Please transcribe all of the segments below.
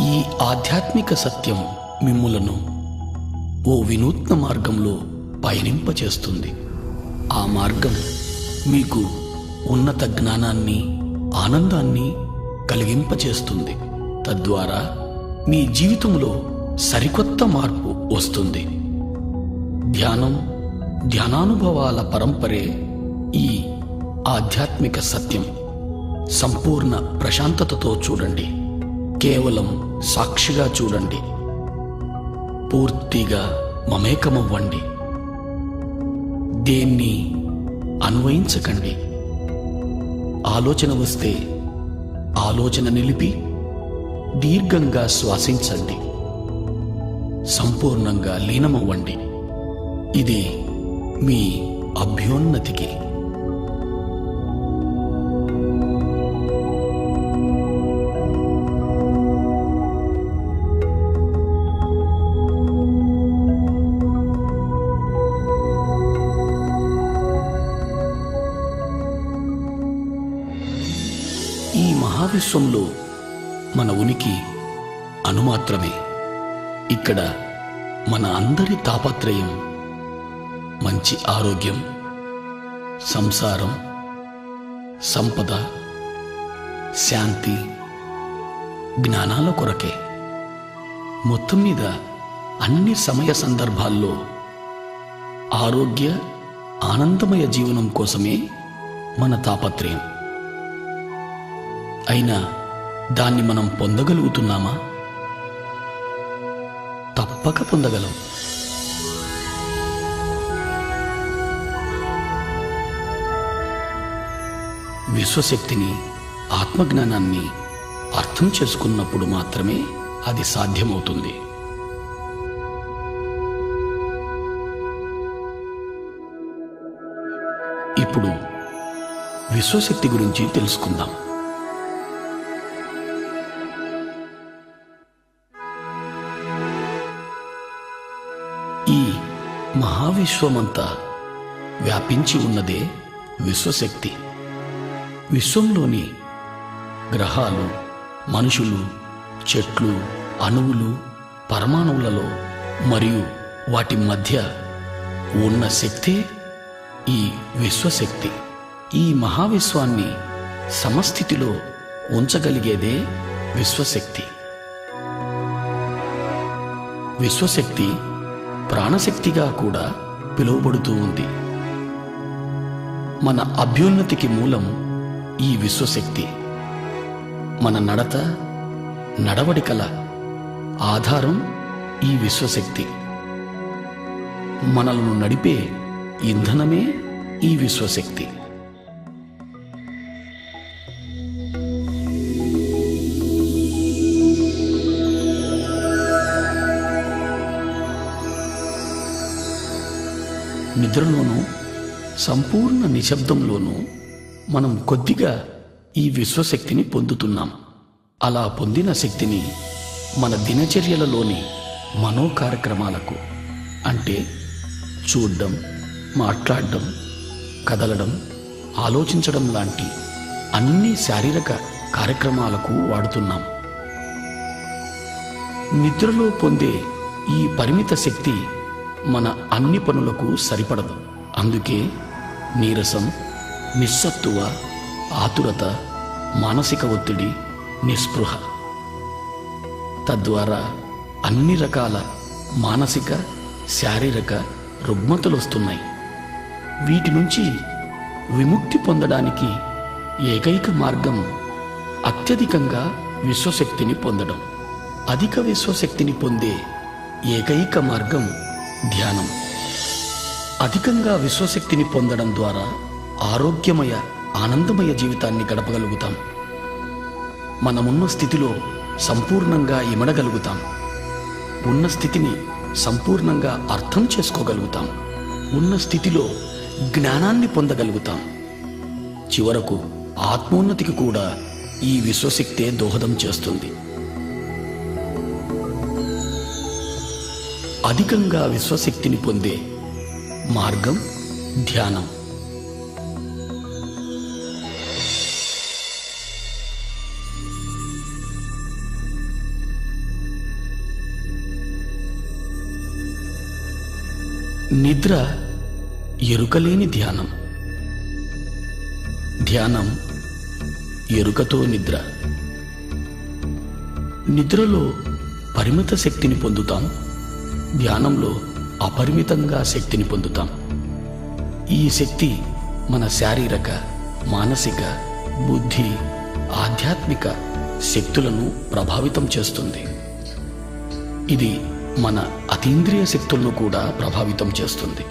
ఈ ఆధ్యాత్మిక సత్యం మిమ్ములను ఓ వినూత్న మార్గంలో పయనింపచేస్తుంది. ఆ మార్గం మీకు ఉన్నత జ్ఞానాన్ని, ఆనందాన్ని కలిగింపచేస్తుంది. తద్వారా మీ జీవితంలో సరికొత్త మార్పు వస్తుంది. ధ్యానం, ధ్యానానుభవాల పరంపరే ఈ ఆధ్యాత్మిక సత్యం. సంపూర్ణ ప్రశాంతతతో చూడండి. కేవలం సాక్షిగా చూడండి. పూర్తిగా మమేకమవ్వండి. దేన్ని అన్వయించకండి. ఆలోచన వస్తే ఆలోచన నిలిపి దీర్ఘంగా శ్వాసించండి. సంపూర్ణంగా లీనమవ్వండి. ఇది మీ అభ్యున్నతికి. ఈ మహావిశ్వంలో మన ఉనికి అణుమాత్రమే. ఇక్కడ మన అందరి తాపత్రయం మంచి ఆరోగ్యం, సంసారం, సంపద, శాంతి, జ్ఞానాల కొరకే. మొత్తం మీద అన్ని సమయ సందర్భాల్లో ఆరోగ్య, ఆనందమయ జీవనం కోసమే మన తాపత్రయం. అయినా దాన్ని మనం పొందగలుగుతున్నామా? తప్పక పొందగలం. విశ్వశక్తిని, ఆత్మజ్ఞానాన్ని అర్థం చేసుకున్నప్పుడు మాత్రమే అది సాధ్యమవుతుంది. ఇప్పుడు విశ్వశక్తి గురించి తెలుసుకుందాం. ఈ మహావిశ్వమంతా వ్యాపించి ఉన్నదే విశ్వశక్తి. విశ్వంలోని గ్రహాలు, మనుషులు, చెట్లు, అణువులు, పరమాణువులలో మరియు వాటి మధ్య ఉన్న శక్తే ఈ విశ్వశక్తి. ఈ మహావిశ్వాన్ని సమస్థితిలో ఉంచగలిగేదే విశ్వశక్తి. విశ్వశక్తి ప్రాణశక్తిగా కూడా పిలువబడుతూ ఉంది. మన అభ్యున్నతికి మూలం ఈ విశ్వశక్తి. మన నడవడికల ఆధారం ఈ విశ్వశక్తి. మనలను నడిపే ఇంధనమే ఈ విశ్వశక్తి. నిద్రలోనూ, సంపూర్ణ నిశ్శబ్దంలోనూ మనం కొద్దిగా ఈ విశ్వశక్తిని పొందుతున్నాం. అలా పొందిన శక్తిని మన దినచర్యలలోని మనో కార్యక్రమాలకు, అంటే చూడడం, మాట్లాడడం, కదలడం, ఆలోచించడం లాంటి అన్ని శారీరక కార్యక్రమాలకు వాడుతున్నాం. నిద్రలో పొందే ఈ పరిమిత శక్తి మన అన్ని పనులకు సరిపడదు. అందుకే నీరసం, నిస్సత్తువ, ఆతురత, మానసిక ఒత్తిడి, నిస్పృహ, తద్వారా అన్ని రకాల మానసిక, శారీరక రుగ్మతలు వస్తున్నాయి. వీటి నుంచి విముక్తి పొందడానికి ఏకైక మార్గం అత్యధికంగా విశ్వశక్తిని పొందడం. అధిక విశ్వశక్తిని పొందే ఏకైక మార్గం ధ్యానం. అధికంగా విశ్వశక్తిని పొందడం ద్వారా ఆరోగ్యమయ, ఆనందమయ జీవితాన్ని గడపగలుగుతాం. మనమున్న స్థితిలో సంపూర్ణంగా ఇమడగలుగుతాం. ఉన్న స్థితిని సంపూర్ణంగా అర్థం చేసుకోగలుగుతాం. ఉన్న స్థితిలో జ్ఞానాన్ని పొందగలుగుతాం. చివరకు ఆత్మోన్నతికి కూడా ఈ విశ్వశక్తే దోహదం చేస్తుంది. అధికంగా విశ్వశక్తిని పొందే మార్గం ధ్యానం. నిద్ర ఎరుకలేని ధ్యానం. ధ్యానం ఎరుకతో నిద్ర. నిద్రలో పరిమిత శక్తిని పొందుతాం, ధ్యానంలో అపరిమితంగా శక్తిని పొందుతాం. ఈ శక్తి మన శారీరక, మానసిక, బుద్ధి, ఆధ్యాత్మిక శక్తులను ప్రభావితం చేస్తుంది. ఇది మన అతీంద్రియ శక్తులను కూడా ప్రభావితం చేస్తుంది.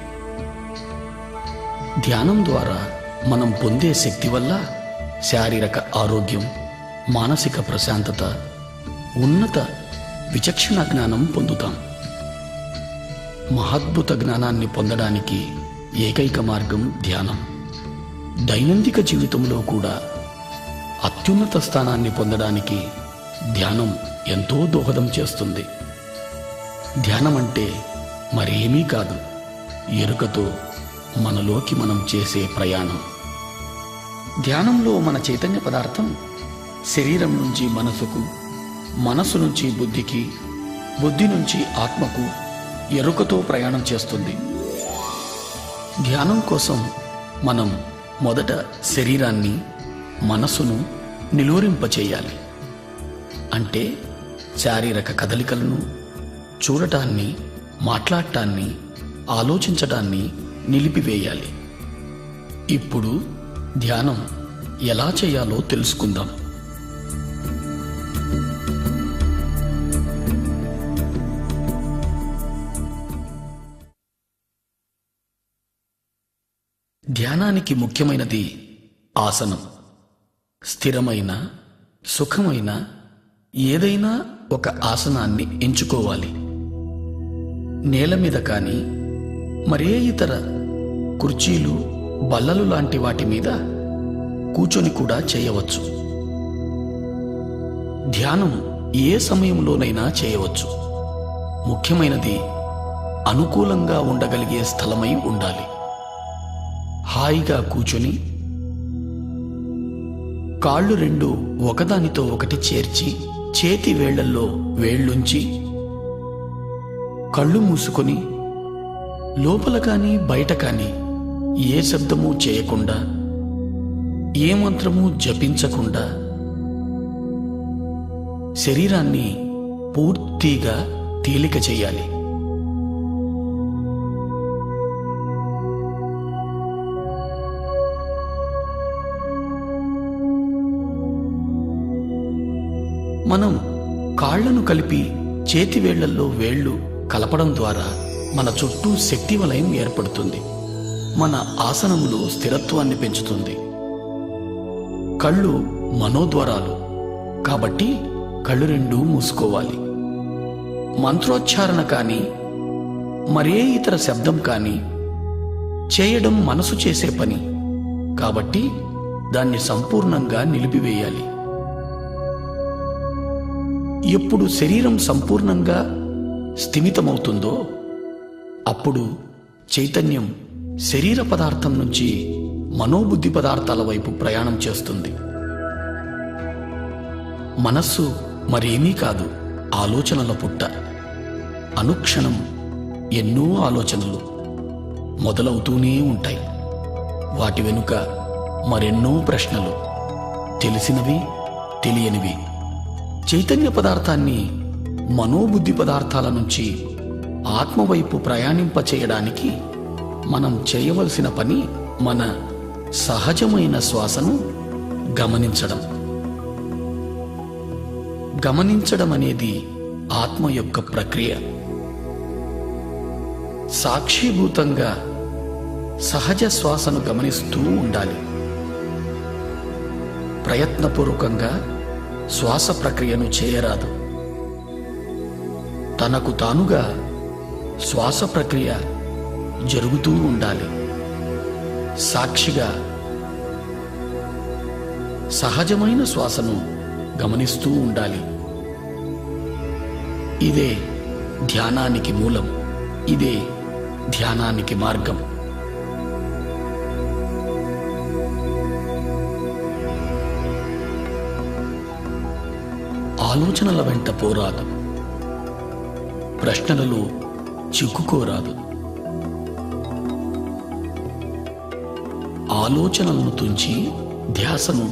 ధ్యానం ద్వారా మనం పొందే శక్తి వల్ల శారీరక ఆరోగ్యం, మానసిక ప్రశాంతత, ఉన్నత విచక్షణ జ్ఞానం పొందుతాం. మహాద్భుత జ్ఞానాన్ని పొందడానికి ఏకైక మార్గం ధ్యానం. దైనందిక జీవితంలో కూడా అత్యున్నత స్థానాన్ని పొందడానికి ధ్యానం ఎంతో దోహదం చేస్తుంది. ధ్యానం అంటే మరేమీ కాదు, ఎరుకతో మనలోకి మనం చేసే ప్రయాణం. ధ్యానంలో మన చైతన్య పదార్థం శరీరం నుంచి మనసుకు, మనసు నుంచి బుద్ధికి, బుద్ధి నుంచి ఆత్మకు ఎరుకతో ప్రయాణం చేస్తుంది. ధ్యానం కోసం మనం మొదట శరీరాన్ని, మనసును నిలువరింపచేయాలి. అంటే శారీరక కదలికలను, చూడటాన్ని, మాట్లాడటాన్ని, ఆలోచించటాన్ని నిలిపివేయాలి. ఇప్పుడు ధ్యానం ఎలా చేయాలో తెలుసుకుందాం. ధ్యానానికి ముఖ్యమైనది ఆసనం. స్థిరమైన, సుఖమైన ఏదైనా ఒక ఆసనాన్ని ఎంచుకోవాలి. నేల మీద కానీ, మరే ఇతర కుర్చీలు, బల్లలు లాంటి వాటి మీద కూర్చొని కూడా చేయవచ్చు. ధ్యానం ఏ సమయంలోనైనా చేయవచ్చు. ముఖ్యమైనది అనుకూలంగా ఉండగలిగే స్థలమై ఉండాలి. హాయిగా కూర్చొని కాళ్ళు రెండు ఒకదానితో ఒకటి చేర్చి, చేతి వేళ్లల్లో వేళ్లుంచి, కళ్ళు మూసుకొని లోపల కానీ బయట కానీ ఏ శబ్దము చేయకుండా, ఏ మంత్రము జపించకుండా శరీరాన్ని పూర్తిగా తేలిక చేయాలి. మనం కాళ్లను కలిపి చేతి వేళ్లల్లో వేళ్లు కలపడం ద్వారా మన చుట్టూ శక్తి వలయం ఏర్పడుతుంది. మన ఆసనంలో స్థిరత్వాన్ని పెంచుతుంది. కళ్ళు మనోద్వారాలు కాబట్టి కళ్ళు రెండు మూసుకోవాలి. మంత్రోచ్చారణ కానీ, మరే ఇతర శబ్దం కానీ చేయడం మనసు చేసే పని కాబట్టి దాన్ని సంపూర్ణంగా నిలిపివేయాలి. ఎప్పుడు శరీరం సంపూర్ణంగా స్థిమితమవుతుందో అప్పుడు చైతన్యం శరీర పదార్థం నుంచి మనోబుద్ధి పదార్థాల వైపు ప్రయాణం చేస్తుంది. మనస్సు మరేమీ కాదు, ఆలోచనల పుట్ట. అనుక్షణం ఎన్నో ఆలోచనలు మొదలవుతూనే ఉంటాయి. వాటి వెనుక మరెన్నో ప్రశ్నలు, తెలిసినవి, తెలియనివి. చైతన్య పదార్థాన్ని మనోబుద్ధి పదార్థాల నుంచి ఆత్మవైపు ప్రయాణింపచేయడానికి మనం చేయవలసిన పని మన సహజమైన శ్వాసను గమనించడం. గమనించడం అనేది ఆత్మ యొక్క ప్రక్రియ. సాక్షిభూతంగా సహజ శ్వాసను గమనిస్తూ ఉండాలి. ప్రయత్నపూర్వకంగా శ్వాస ప్రక్రియను చేయరాదు. తనకు తానుగా శ్వాస ప్రక్రియ జరుగుతూ ఉండాలి. సాక్షిగా సహజమైన శ్వాసను గమనిస్తూ ఉండాలి. ఇదే ధ్యానానికి మూలం. ఇదే ధ్యానానికి మార్గం. ఆలోచనల వెంట పోరాదు. ప్రశ్నలలో చిక్కుకోరాదు. ఆలోచనలను తుంచి ధ్యాసను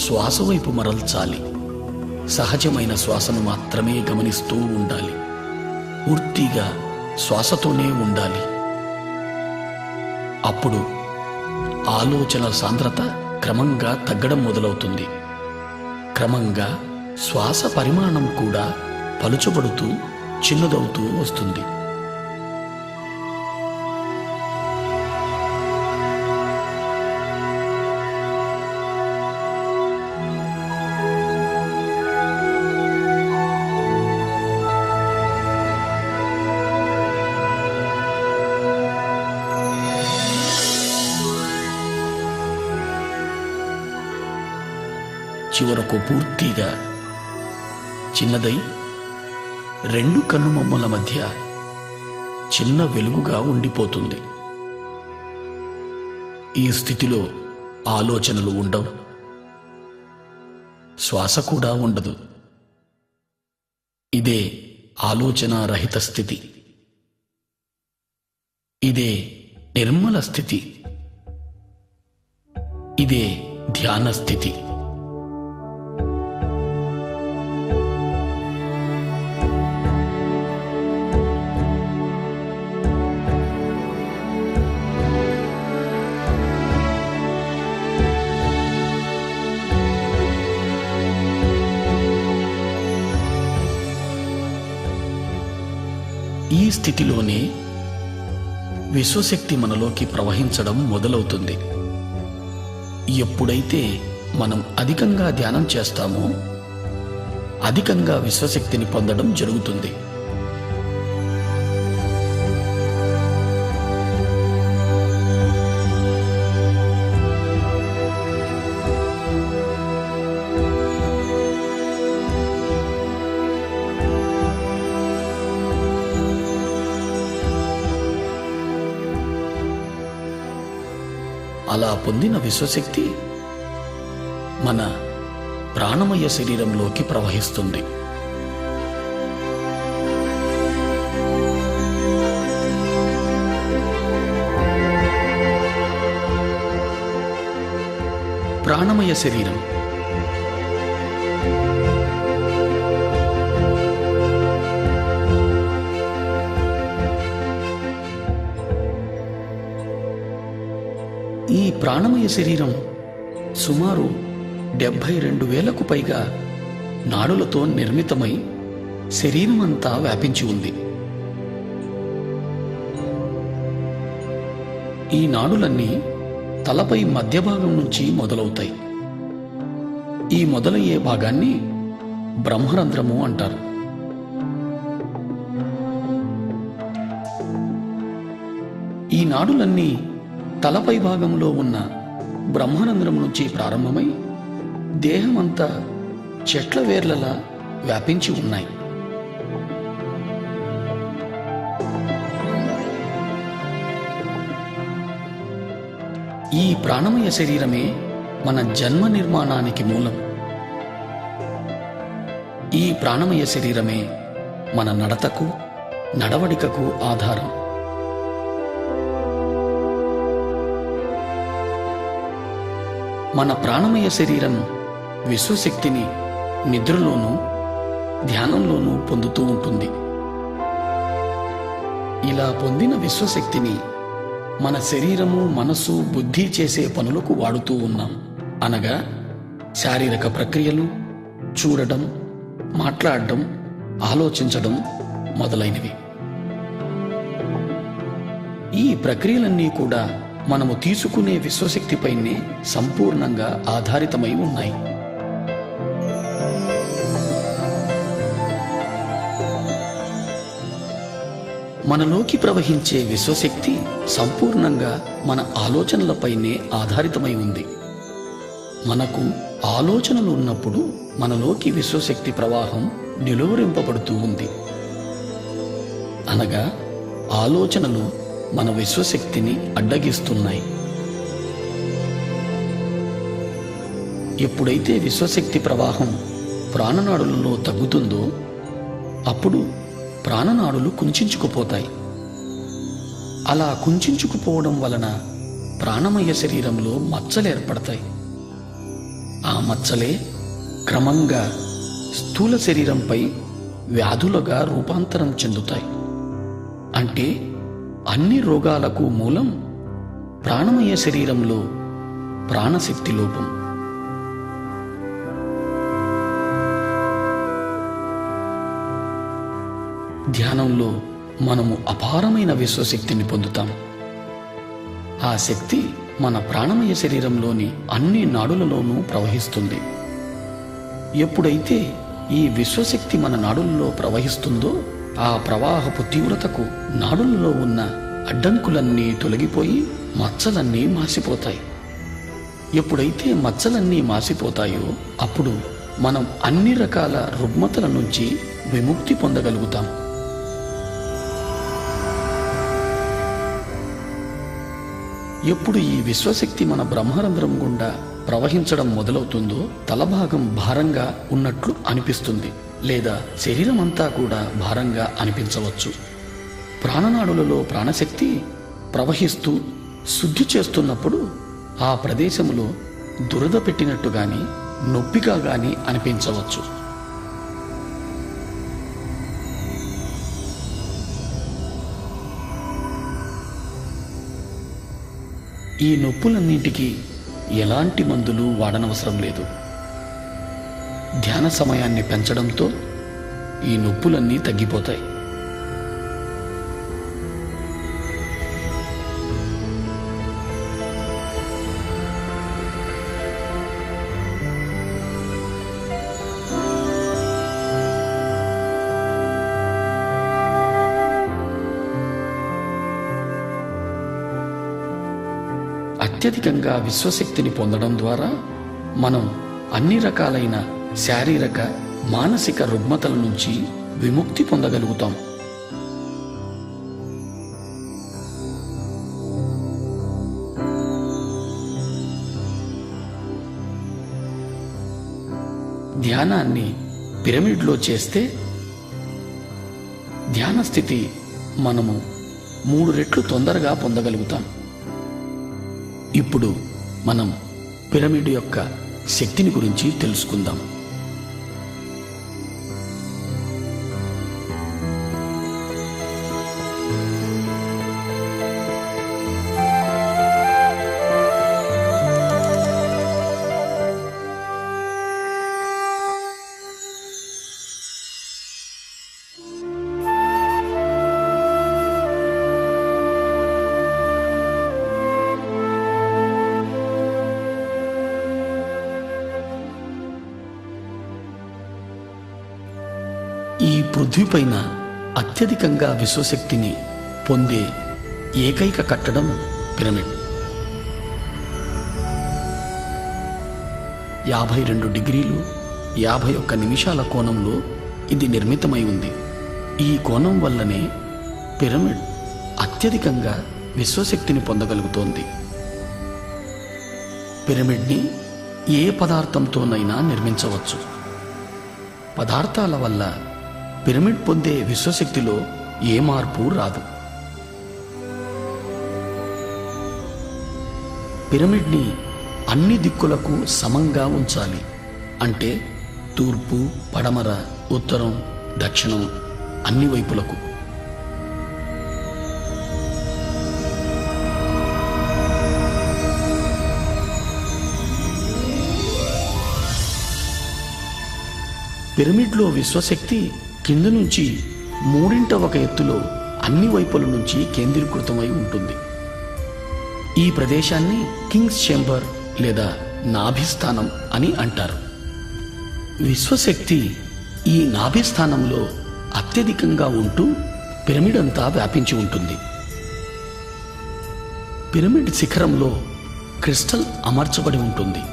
శ్వాస వైపు మరల్చాలి. సహజమైన శ్వాసను మాత్రమే గమనిస్తూ ఉండాలి. పూర్తిగా శ్వాసతోనే ఉండాలి. అప్పుడు ఆలోచనల సాంద్రత క్రమంగా తగ్గడం మొదలవుతుంది. క్రమంగా శ్వాస పరిమాణం కూడా పలుచబడుతూ చిన్నదవుతూ వస్తుంది. చివరకు పూర్తిగా చిన్నదై రెండు కన్నుమొమ్మల మధ్య చిన్న వెలుగుగా ఉండిపోతుంది. ఈ స్థితిలో ఆలోచనలు ఉండవు, శ్వాస కూడా ఉండదు. ఇదే ఆలోచన రహిత స్థితి. ఇదే నిర్మల స్థితి. ఇదే ధ్యాన స్థితి. ఈ స్థితిలోనే విశ్వశక్తి మనలోకి ప్రవహించడం మొదలవుతుంది. ఎప్పుడైతే మనం అధికంగా ధ్యానం చేస్తామో అధికంగా విశ్వశక్తిని పొందడం జరుగుతుంది. అలా పొందిన విశ్వశక్తి మన ప్రాణమయ శరీరంలోకి ప్రవహిస్తుంది. ప్రాణమయ శరీరం ఈ ప్రాణమయ శరీరం సుమారు 72,000కు పైగా నాడులతో నిర్మితమై శరీరం అంతా వ్యాపించి ఉంది. ఈ నాడులన్నీ తలపై మధ్య భాగం నుంచి మొదలవుతాయి. ఈ మొదలయ్యే భాగాన్ని బ్రహ్మరంధ్రము అంటారు. ఈ నాడులన్నీ తలపై భాగంలో ఉన్న బ్రహ్మరంధ్రం నుంచి ప్రారంభమై దేహమంతా చెట్ల వేర్లలా వ్యాపించి ఉన్నాయి. ఈ ప్రాణమయ శరీరమే మన జన్మ నిర్మాణానికి మూలం. ఈ ప్రాణమయ శరీరమే మన నడతకు, నడవడికకు ఆధారం. మన ప్రాణమయ శరీరం విశ్వశక్తిని నిద్రలోనూ ధ్యానంలోనూ పొందుతూ ఉంటుంది. ఇలా పొందిన విశ్వశక్తిని మన శరీరము, మనసు, బుద్ధి చేసే పనులకు వాడుతూ ఉన్నాం. అనగా శారీరక ప్రక్రియలు, చూడడం, మాట్లాడడం, ఆలోచించడం మొదలైనవి. ఈ ప్రక్రియలన్నీ కూడా మనము తీసుకునే విశ్వశక్తిపైనే సంపూర్ణంగా ఆధారితమై ఉన్నాయి. మనలోకి ప్రవహించే విశ్వశక్తి సంపూర్ణంగా మన ఆలోచనలపైనే ఆధారితమై ఉంది. మనకు ఆలోచనలు ఉన్నప్పుడు మనలోకి విశ్వశక్తి ప్రవాహం నిలువరింపబడుతూ ఉంది. అనగా ఆలోచనలు మన విశ్వశక్తిని అడ్డగిస్తున్నాయి. ఎప్పుడైతే విశ్వశక్తి ప్రవాహం ప్రాణనాడులలో తగ్గుతుందో అప్పుడు ప్రాణనాడులు కుంచించుకుపోతాయి. అలా కుంచించుకుపోవడం వలన ప్రాణమయ శరీరంలో మచ్చలు ఏర్పడతాయి. ఆ మచ్చలే క్రమంగా స్థూల శరీరంపై వ్యాధులుగా రూపాంతరం చెందుతాయి. అంటే అన్ని రోగాలకు మూలం ప్రాణమయ శరీరంలో ప్రాణశక్తి లోపం. ధ్యానంలో మనము అపారమైన విశ్వశక్తిని పొందుతాం. ఆ శక్తి మన ప్రాణమయ శరీరంలోని అన్ని నాడులలోనూ ప్రవహిస్తుంది. ఎప్పుడైతే ఈ విశ్వశక్తి మన నాడులలో ప్రవహిస్తుందో ఆ ప్రవాహపు తీవ్రతకు నాడులలో ఉన్న అడ్డంకులన్నీ తొలగిపోయి మచ్చలన్నీ మాసిపోతాయి. ఎప్పుడైతే మచ్చలన్నీ మాసిపోతాయో అప్పుడు మనం అన్ని రకాల రుగ్మతల నుంచి విముక్తి పొందగలుగుతాం. ఎప్పుడు ఈ విశ్వశక్తి మన బ్రహ్మరంధ్రం గుండా ప్రవహించడం మొదలవుతుందో తలభాగం భారంగా ఉన్నట్లు అనిపిస్తుంది, లేదా శరీరం అంతా కూడా భారంగా అనిపించవచ్చు. ప్రాణనాడులలో ప్రాణశక్తి ప్రవహిస్తూ శుద్ధి చేస్తున్నప్పుడు ఆ ప్రదేశంలో దురద పెట్టినట్టు గాని నొప్పిగా గాని అనిపించవచ్చు. ఈ నొప్పులన్నింటికీ ఎలాంటి మందులు వాడనవసరం లేదు. ధ్యాన సమయాన్ని పెంచడంతో ఈ నొప్పులన్నీ తగ్గిపోతాయి. అత్యధికంగా విశ్వశక్తిని పొందడం ద్వారా మనం అన్ని రకాలైన శారీరక మానసిక రుగ్మతల నుంచి విముక్తి పొందగలుగుతాం. ధ్యానాన్ని పిరమిడ్లో చేస్తే ధ్యాన స్థితి మనము 3 రెట్లు తొందరగా పొందగలుగుతాం. ఇప్పుడు మనం పిరమిడ్ యొక్క శక్తిని గురించి తెలుసుకుందాం. ఈ పృథ్వీపైన అత్యధికంగా విశ్వశక్తిని పొందే ఏకైక కట్టడం పిరమిడ్. 52 డిగ్రీలు 51 నిమిషాల కోణంలో ఇది నిర్మితమై ఉంది. ఈ కోణం వల్లనే పిరమిడ్ అత్యధికంగా విశ్వశక్తిని పొందగలుగుతోంది. పిరమిడ్ని ఏ పదార్థంతోనైనా నిర్మించవచ్చు. పదార్థాల వల్ల పిరమిడ్ పొందే విశ్వశక్తిలో ఏ మార్పు రాదు. పిరమిడ్ని అన్ని దిక్కులకు సమంగా ఉంచాలి. అంటే తూర్పు, పడమర, ఉత్తరం, దక్షిణం అన్ని వైపులకు. పిరమిడ్లో విశ్వశక్తి కింద నుంచి 3/1 ఎత్తులో అన్ని వైపుల నుంచి కేంద్రీకృతమై ఉంటుంది. ఈ ప్రదేశాన్ని కింగ్స్ చేంబర్ లేదా నాభిస్థానం అని అంటారు. విశ్వశక్తి ఈ నాభిస్థానంలో అత్యధికంగా ఉంటూ పిరమిడ్ అంతా వ్యాపించి ఉంటుంది. పిరమిడ్ శిఖరంలో క్రిస్టల్ అమర్చబడి ఉంటుంది.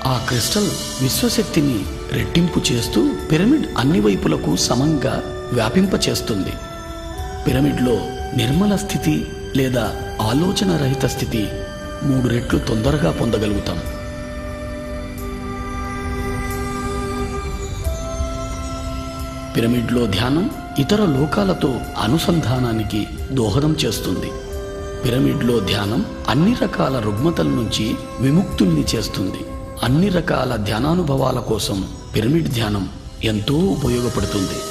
ఆ క్రిస్టల్ విశ్వశక్తిని రెట్టింపు చేస్తూ పిరమిడ్ అన్ని వైపులకు సమంగా వ్యాపింపచేస్తుంది. పిరమిడ్లో నిర్మల స్థితి లేదా ఆలోచన రహిత స్థితి 3 రెట్లు తొందరగా పొందగలుగుతాం. పిరమిడ్లో ధ్యానం ఇతర లోకాలతో అనుసంధానానికి దోహదం చేస్తుంది. పిరమిడ్లో ధ్యానం అన్ని రకాల రుగ్మతల నుంచి విముక్తుల్ని చేస్తుంది. అన్ని రకాల ధ్యానానుభవాల కోసం పిరమిడ్ ధ్యానం ఎంతో ఉపయోగపడుతుంది.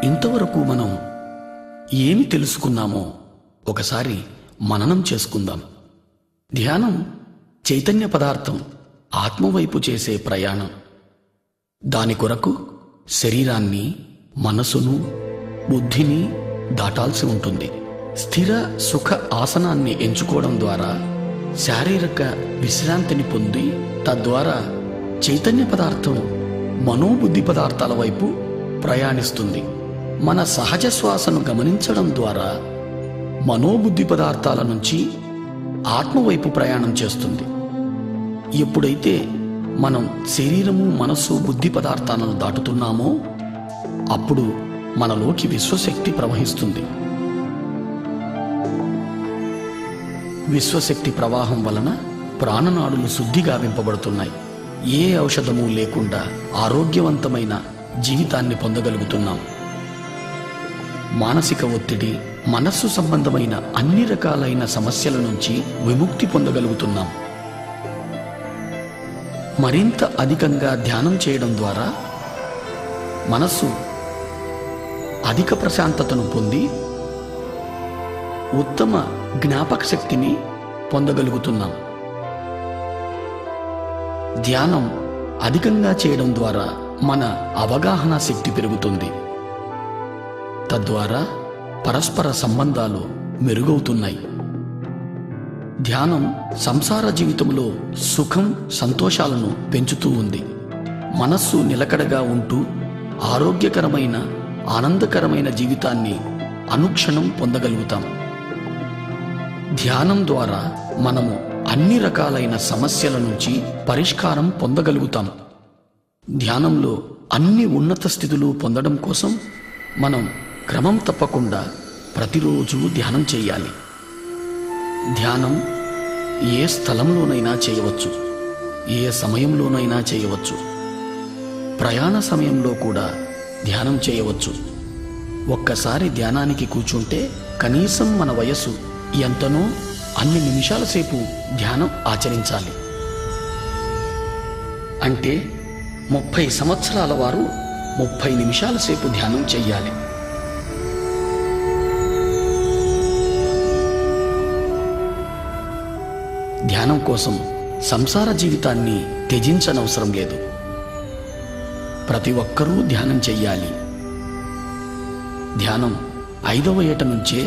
ఇంతవరకు మనం ఏమి తెలుసుకున్నామో ఒకసారి మననం చేసుకుందాం. ధ్యానం చైతన్య పదార్థం ఆత్మవైపు చేసే ప్రయాణం. దాని కొరకు శరీరాన్ని, మనసును, బుద్ధిని దాటాల్సి ఉంటుంది. స్థిర సుఖ ఆసనాన్ని ఎంచుకోవడం ద్వారా శారీరక విశ్రాంతిని పొంది తద్వారా చైతన్య పదార్థం మనోబుద్ధి పదార్థాల వైపు ప్రయాణిస్తుంది. మన సహజ శ్వాసను గమనించడం ద్వారా మనోబుద్ధి పదార్థాల నుంచి ఆత్మవైపు ప్రయాణం చేస్తుంది. ఎప్పుడైతే మనం శరీరము, మనస్సు, బుద్ధి పదార్థాలను దాటుతున్నామో అప్పుడు మనలోకి విశ్వశక్తి ప్రవహిస్తుంది. విశ్వశక్తి ప్రవాహం వలన ప్రాణనాడులు శుద్ధిగా వింపబడుతున్నాయి. ఏ ఔషధము లేకుండా ఆరోగ్యవంతమైన జీవితాన్ని పొందగలుగుతున్నాం. మానసిక ఒత్తిడి, మనస్సు సంబంధమైన అన్ని రకాలైన సమస్యల నుంచి విముక్తి పొందగలుగుతున్నాం. మరింత అధికంగా ధ్యానం చేయడం ద్వారా మనస్సు అధిక ప్రశాంతతను పొంది ఉత్తమ జ్ఞాపక శక్తిని పొందగలుగుతున్నాం. ధ్యానం అధికంగా చేయడం ద్వారా మన అవగాహన శక్తి పెరుగుతుంది. తద్వారా పరస్పర సంబంధాలు మెరుగవుతున్నాయి. ధ్యానం సంసార జీవితంలో సుఖం, సంతోషాలను పెంచుతూ ఉంది. మనస్సు నిలకడగా ఉంటూ ఆరోగ్యకరమైన, ఆనందకరమైన జీవితాన్ని అనుక్షణం పొందగలుగుతాం. ధ్యానం ద్వారా మనము అన్ని రకాలైన సమస్యల నుంచి పరిష్కారం పొందగలుగుతాం. ధ్యానంలో అన్ని ఉన్నత స్థితులు పొందడం కోసం మనం క్రమం తప్పకుండా ప్రతిరోజు ధ్యానం చేయాలి. ధ్యానం ఏ స్థలంలోనైనా చేయవచ్చు, ఏ సమయంలోనైనా చేయవచ్చు. ప్రయాణ సమయంలో కూడా ధ్యానం చేయవచ్చు. ఒక్కసారి ధ్యానానికి కూర్చుంటే కనీసం మన వయస్సు ఎంతనో అన్ని నిమిషాల సేపు ధ్యానం ఆచరించాలి. అంటే 30 సంవత్సరాల వారు 30 నిమిషాల సేపు ధ్యానం చెయ్యాలి. ధ్యానం కోసం సంసార జీవితాన్ని త్యజించనవసరం లేదు. ప్రతి ఒక్కరూ ధ్యానం చెయ్యాలి. ధ్యానం 5వ ఏట నుంచే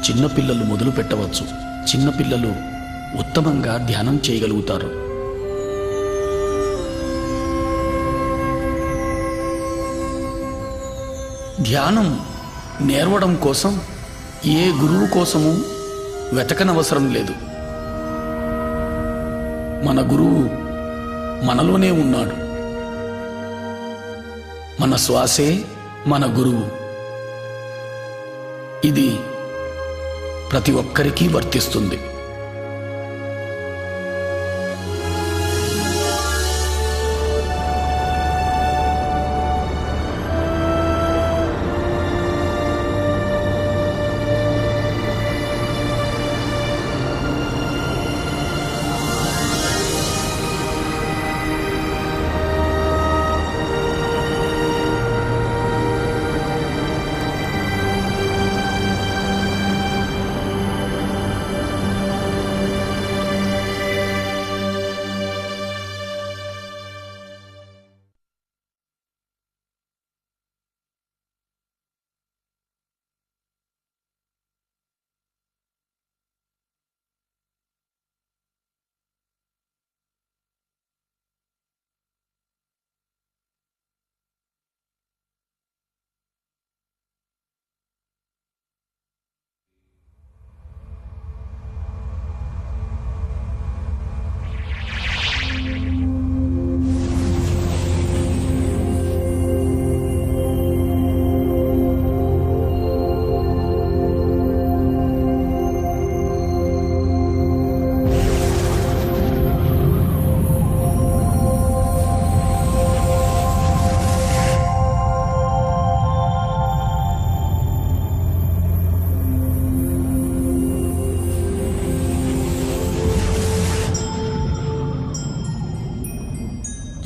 చిన్నపిల్లలు మొదలు పెట్టవచ్చు. చిన్నపిల్లలు ఉత్తమంగా ధ్యానం చేయగలుగుతారు. ధ్యానం నేర్వడం కోసం ఏ గురువు కోసము వెతకనవసరం లేదు. మన గురువు మనలోనే ఉన్నాడు. మన శ్వాసే మన గురువు. ఇది ప్రతి ఒక్కరికి వర్తిస్తుంది.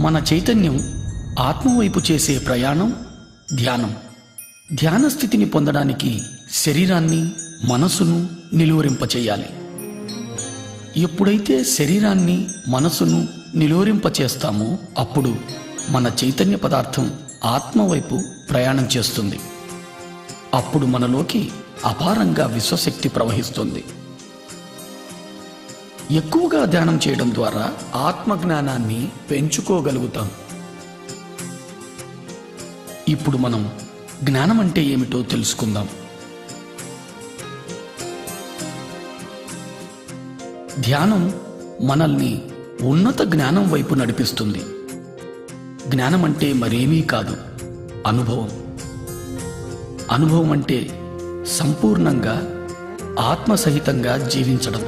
మన చైతన్యం ఆత్మవైపు చేసే ప్రయాణం ధ్యానం. ధ్యాన స్థితిని పొందడానికి శరీరాన్ని, మనసును నిలువరింపచేయాలి. ఎప్పుడైతే శరీరాన్ని, మనసును నిలువరింపచేస్తామో అప్పుడు మన చైతన్య పదార్థం ఆత్మవైపు ప్రయాణం చేస్తుంది. అప్పుడు మనలోకి అపారంగా విశ్వశక్తి ప్రవహిస్తుంది. ఎక్కువగా ధ్యానం చేయడం ద్వారా ఆత్మజ్ఞానాన్ని పెంచుకోగలుగుతాం. ఇప్పుడు మనం జ్ఞానం అంటే ఏమిటో తెలుసుకుందాం. ధ్యానం మనల్ని ఉన్నత జ్ఞానం వైపు నడిపిస్తుంది. జ్ఞానం అంటే మరేమీ కాదు, అనుభవం. అనుభవం అంటే సంపూర్ణంగా ఆత్మసహితంగా జీవించడం.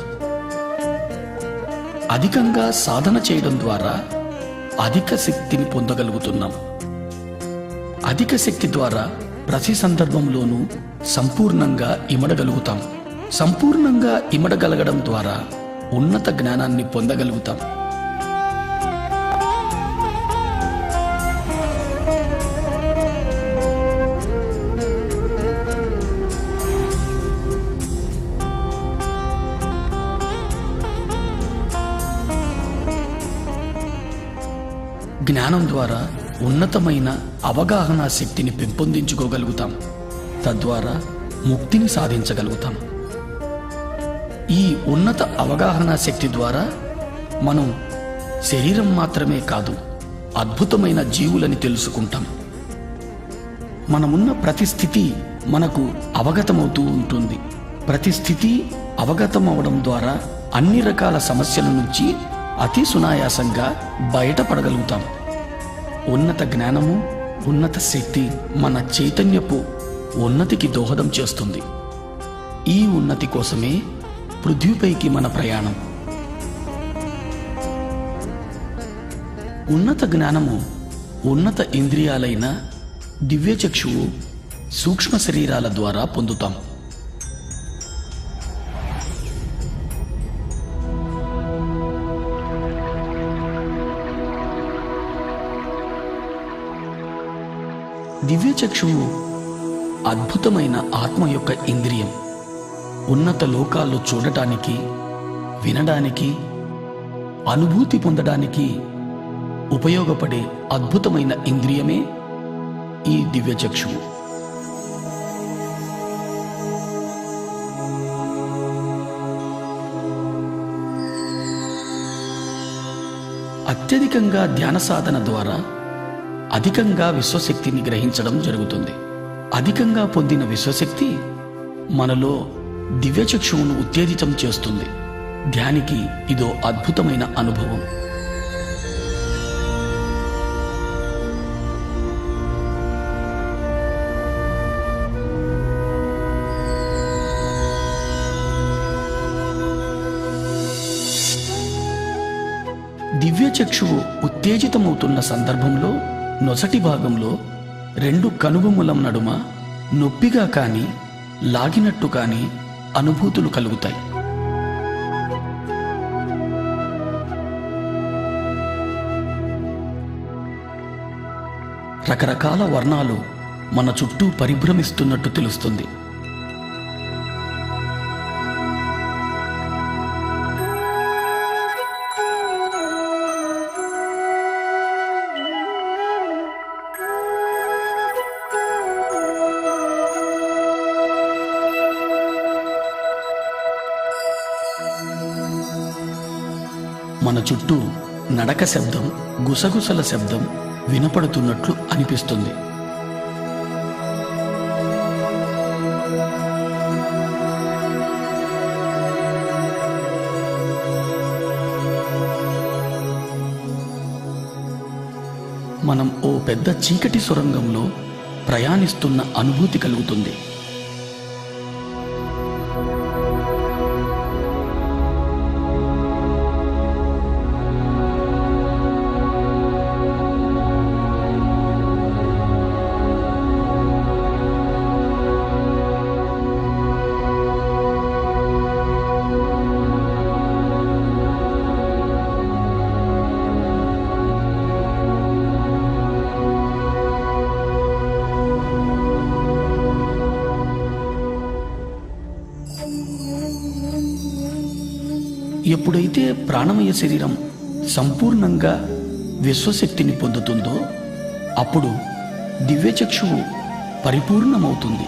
అధికంగా సాధన చేయడం ద్వారా అధిక శక్తిని పొందగలుగుతున్నాం. అధిక శక్తి ద్వారా ప్రతి సందర్భంలోనూ సంపూర్ణంగా ఇమడగలుగుతాం. సంపూర్ణంగా ఇమడగలగడం ద్వారా ఉన్నత జ్ఞానాన్ని పొందగలుగుతాం. జ్ఞానం ద్వారా ఉన్నతమైన అవగాహన శక్తిని పెంపొందించుకోగలుగుతాం. తద్వారా ముక్తిని సాధించగలుగుతాం. ఈ ఉన్నత అవగాహన శక్తి ద్వారా మనం శరీరం మాత్రమే కాదు, అద్భుతమైన జీవులని తెలుసుకుంటాం. మనమున్న ప్రతి స్థితి మనకు అవగతమవుతూ ఉంటుంది. ప్రతి స్థితి అవగతమవడం ద్వారా అన్ని రకాల సమస్యల నుంచి అతి సునాయాసంగా బయటపడగలుగుతాం. ఉన్నత జ్ఞానము, ఉన్నత శక్తి మన చైతన్యపు ఉన్నతికి దోహదం చేస్తుంది. ఈ ఉన్నతి కోసమే పృథ్వీపైకి మన ప్రయాణం. ఉన్నత జ్ఞానము ఉన్నత ఇంద్రియాలైన దివ్యచక్షువు, సూక్ష్మ శరీరాల ద్వారా పొందుతాం. దివ్యచక్షువు అద్భుతమైన ఆత్మ యొక్క ఇంద్రియం. ఉన్నత లోకాల్లో చూడటానికి, వినడానికి, అనుభూతి పొందడానికి ఉపయోగపడే అద్భుతమైన ఇంద్రియమే ఈ దివ్యచక్షువు. అత్యధికంగా ధ్యాన సాధన ద్వారా అధికంగా విశ్వశక్తిని గ్రహించడం జరుగుతుంది. అధికంగా పొందిన విశ్వశక్తి మనలో దివ్యచక్షువును ఉత్తేజితం చేస్తుంది. ధ్యానికి ఇదో అద్భుతమైన అనుభవం. దివ్యచక్షువు ఉత్తేజితమవుతున్న సందర్భంలో నొసటి భాగంలో రెండు కనుబొమ్మల నడుమ నొప్పిగా కానీ, లాగినట్టు కానీ అనుభూతులు కలుగుతాయి. రకరకాల వర్ణాలు మన చుట్టూ పరిభ్రమిస్తున్నట్టు తెలుస్తుంది. మన చుట్టూ నడక శబ్దం, గుసగుసల శబ్దం వినపడుతున్నట్లు అనిపిస్తుంది. మనం ఓ పెద్ద చీకటి సొరంగంలో ప్రయాణిస్తున్న అనుభూతి కలుగుతుంది. ఎప్పుడైతే ప్రాణమయ శరీరం సంపూర్ణంగా విశ్వశక్తిని పొందుతుందో అప్పుడు దివ్యచక్షువు పరిపూర్ణమవుతుంది.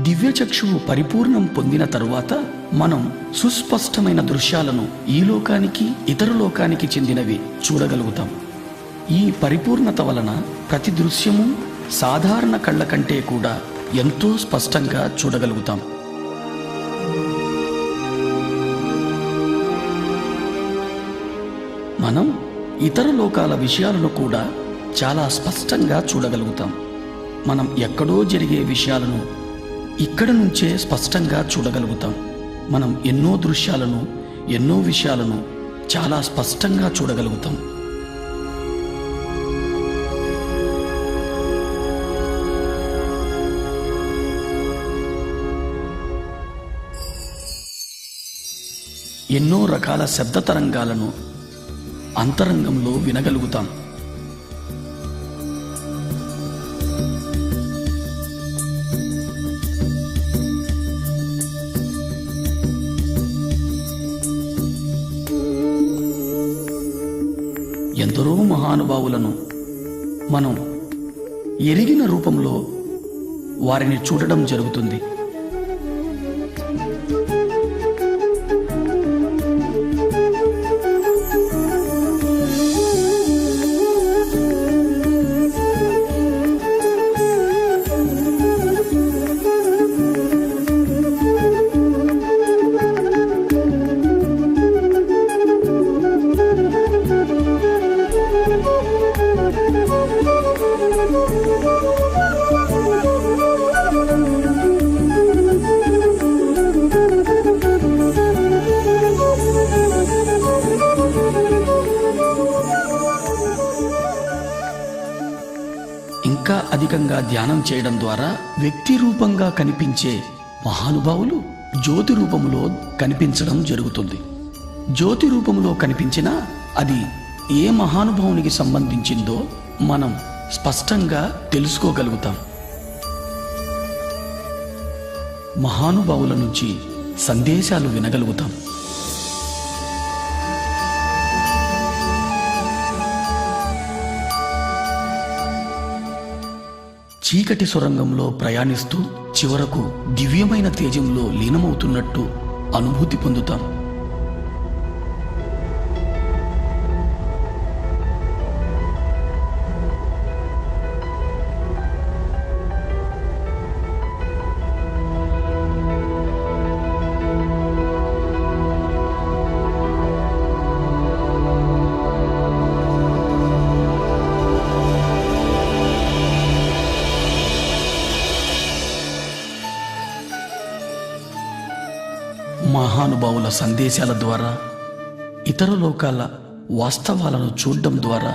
దివ్యచక్షువు పరిపూర్ణం పొందిన తరువాత మనం సుస్పష్టమైన దృశ్యాలను ఈ లోకానికి ఇతర లోకానికి చెందినవి చూడగలుగుతాం. ఈ పరిపూర్ణత వలన ప్రతి దృశ్యము సాధారణ కళ్ళ కంటే కూడా ఎంతో స్పష్టంగా చూడగలుగుతాం. మనం ఇతర లోకాల విషయాలను కూడా చాలా స్పష్టంగా చూడగలుగుతాం. మనం ఎక్కడో జరిగే విషయాలను ఇక్కడ నుంచే స్పష్టంగా చూడగలుగుతాం. మనం ఎన్నో దృశ్యాలను ఎన్నో విషయాలను చాలా స్పష్టంగా చూడగలుగుతాం. ఎన్నో రకాల శబ్ద తరంగాలను అంతరంగంలో వినగలుగుతాం. ఎందరో మహానుభావులను మనం ఎరిగిన రూపంలో వారిని చూడడం జరుగుతుంది. ఇంకా అధికంగా ధ్యానం చేయడం ద్వారా వ్యక్తి రూపంగా కనిపించే మహానుభావులు జ్యోతి రూపంలో కనిపించడం జరుగుతుంది. జ్యోతి రూపంలో కనిపించినా అది ఏ మహానుభావునికి సంబంధించిందో మనం స్పష్టంగా తెలుసుకోగలుగుతాం. మహానుభావుల నుంచి సందేశాలు వినగలుగుతాం. చీకటి సొరంగంలో ప్రయాణిస్తూ చివరకు దివ్యమైన తేజంలో లీనమవుతున్నట్టు అనుభూతి పొందుతాం. మహానుభావుల సందేశాల ద్వారా ఇతర లోకాల వాస్తవాలను చూడడం ద్వారా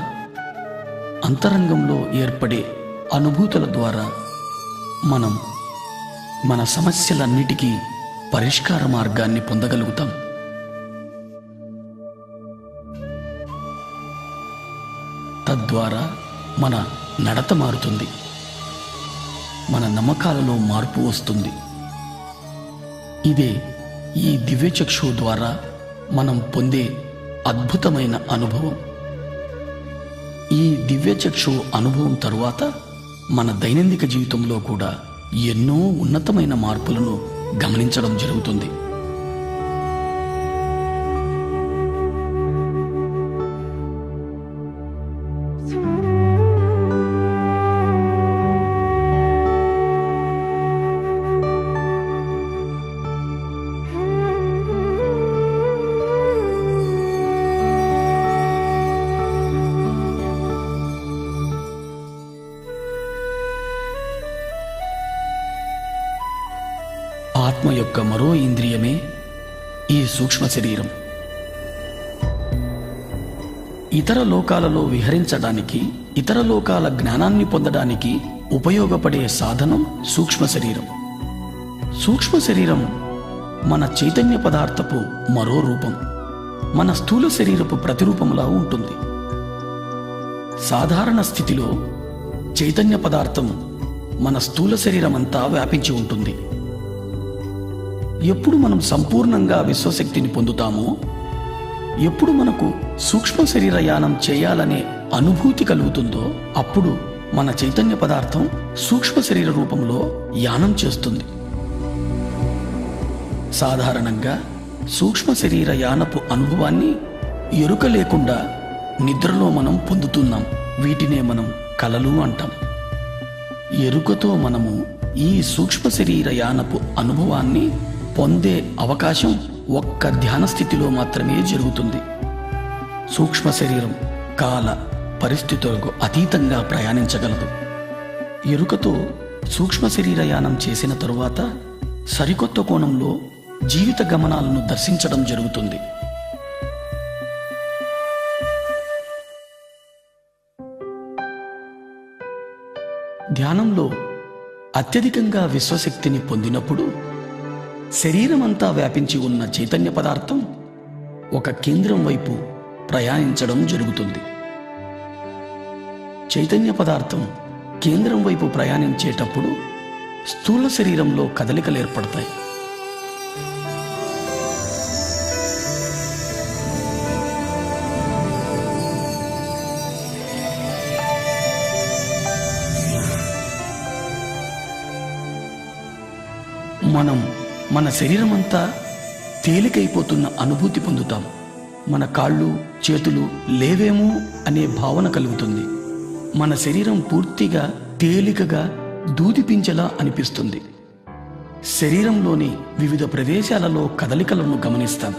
అంతరంగంలో ఏర్పడే అనుభూతుల ద్వారా మనం మన సమస్యలన్నిటికీ పరిష్కార మార్గాన్ని పొందగలుగుతాం. తద్వారా మన నడత మారుతుంది, మన నమ్మకాలలో మార్పు వస్తుంది. ఇదే ఈ దివ్యచక్షువు ద్వారా మనం పొందే అద్భుతమైన అనుభవం. ఈ దివ్యచక్షువు అనుభవం తరువాత మన దైనందిక జీవితంలో కూడా ఎన్నో ఉన్నతమైన మార్పులను గమనించడం జరుగుతుంది. ఆత్మ యొక్క మరో ఇంద్రియమే ఈ సూక్ష్మ శరీరం. ఇతర లోకాలలో విహరించడానికి, ఇతర లోకాల జ్ఞానాన్ని పొందడానికి ఉపయోగపడే సాధనం సూక్ష్మ శరీరం. సూక్ష్మ శరీరం మన చైతన్య పదార్థపు మరో రూపం, మన స్థూల శరీరపు ప్రతిరూపంలా ఉంటుంది. సాధారణ స్థితిలో చైతన్య పదార్థం మన స్థూల శరీరమంతా వ్యాపించి ఉంటుంది. ఎప్పుడు మనం సంపూర్ణంగా విశ్వశక్తిని పొందుతామో, ఎప్పుడు మనకు సూక్ష్మ శరీర యానం చేయాలనే అనుభూతి కలుగుతుందో, అప్పుడు మన చైతన్య పదార్థం సూక్ష్మ శరీర రూపంలో యానం చేస్తుంది. సాధారణంగా సూక్ష్మ శరీర యానపు అనుభవాన్ని ఎరుక లేకుండా నిద్రలో మనం పొందుతున్నాం. వీటినే మనం కలలు అంటాం. ఎరుకతో మనము ఈ సూక్ష్మ శరీర యానపు అనుభవాన్ని పొందే అవకాశం ఒక్క ధ్యాన స్థితిలో మాత్రమే జరుగుతుంది. సూక్ష్మ శరీరం కాల పరిస్థితులకు అతీతంగా ప్రయాణించగలదు. ఎరుకతో సూక్ష్మ శరీర యానం చేసిన తరువాత సరికొత్త కోణంలో జీవిత గమనాలను దర్శించడం జరుగుతుంది. ధ్యానంలో అత్యధికంగా విశ్వశక్తిని పొందినప్పుడు శరీరమంతా వ్యాపించి ఉన్న చైతన్య పదార్థం ఒక కేంద్రం వైపు ప్రయాణించడం జరుగుతుంది. చైతన్య పదార్థం కేంద్రం వైపు ప్రయాణించేటప్పుడు స్థూల శరీరంలో కదలికలు ఏర్పడతాయి. మనం మన శరీరమంతా తేలికైపోతున్న అనుభూతి పొందుతాం. మన కాళ్ళు చేతులు లేవేమో అనే భావన కలుగుతుంది. మన శరీరం పూర్తిగా తేలికగా దూదిపించేలా అనిపిస్తుంది. శరీరంలోని వివిధ ప్రదేశాలలో కదలికలను గమనిస్తాం.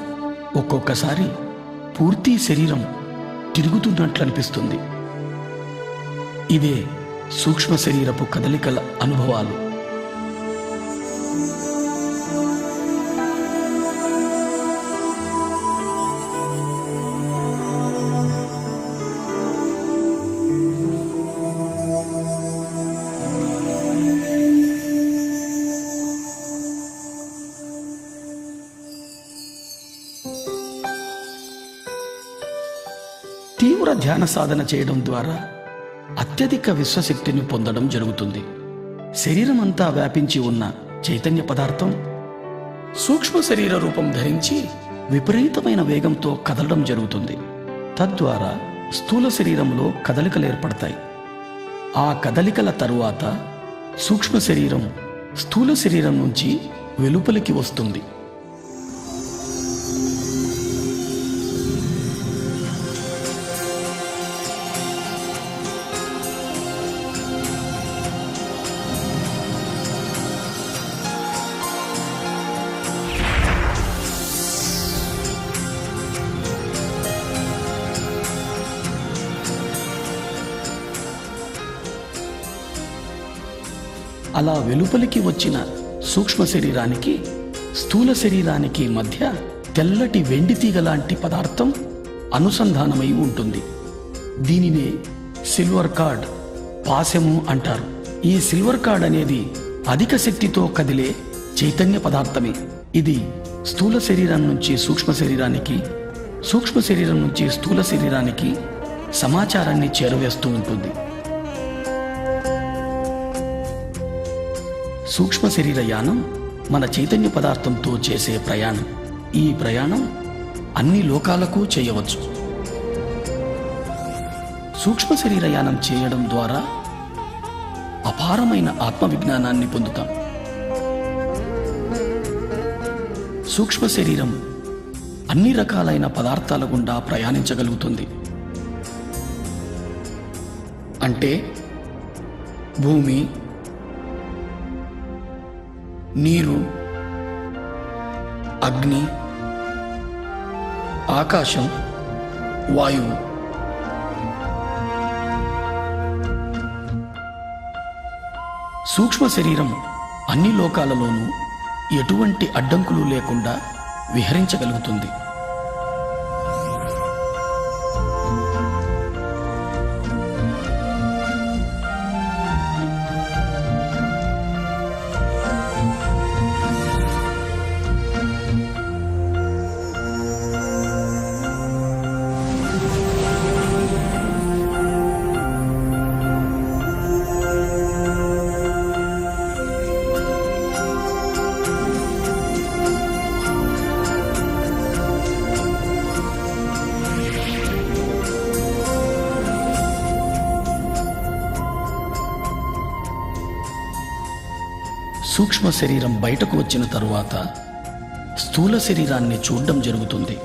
ఒక్కొక్కసారి పూర్తి శరీరం తిరుగుతున్నట్లు అనిపిస్తుంది. ఇదే సూక్ష్మ శరీరపు కదలికల అనుభవాలు. తీవ్ర ధ్యాన సాధన చేయడం ద్వారా అత్యధిక విశ్వశక్తిని పొందడం జరుగుతుంది. శరీరమంతా వ్యాపించి ఉన్న చైతన్య పదార్థం సూక్ష్మ శరీర రూపం ధరించి విపరీతమైన వేగంతో కదలడం జరుగుతుంది. తద్వారా స్థూల శరీరంలో కదలికలు ఏర్పడతాయి. ఆ కదలికల తరువాత సూక్ష్మ శరీరం స్థూల శరీరం నుంచి వెలుపలికి వస్తుంది. అలా వెలుపలికి వచ్చిన సూక్ష్మ శరీరానికి స్థూల శరీరానికి మధ్య తెల్లటి వెండి తీగ లాంటి పదార్థం అనుసంధానమై ఉంటుంది. దీనినే సిల్వర్ కార్డ్, పాశము అంటారు. ఈ సిల్వర్ కార్డ్ అనేది అధిక శక్తితో కదిలే చైతన్య పదార్థమే. ఇది స్థూల శరీరం నుంచి సూక్ష్మ శరీరానికి, సూక్ష్మ శరీరం నుంచి స్థూల శరీరానికి సమాచారాన్ని చేరవేస్తూ ఉంటుంది. సూక్ష్మ శరీర యానం మన చైతన్య పదార్థంతో చేసే ప్రయాణం. ఈ ప్రయాణం అన్ని లోకాలకు చేయవచ్చు. సూక్ష్మ శరీర యానం చేయడం ద్వారా అపారమైన ఆత్మ విజ్ఞానాన్ని పొందుతాం. సూక్ష్మ శరీరం అన్ని రకాలైన పదార్థాల గుండా ప్రయాణించగలుగుతుంది. అంటే భూమి, నీరు, అగ్ని, ఆకాశం, వాయువు. సూక్ష్మ శరీరం అన్ని లోకాలలోనూ ఎటువంటి అడ్డంకులు లేకుండా విహరించగలుగుతుంది. సూక్ష్మ శరీరం బయటకు వచ్చిన తరువాత స్థూల శరీరాన్ని చూడడం జరుగుతుంది.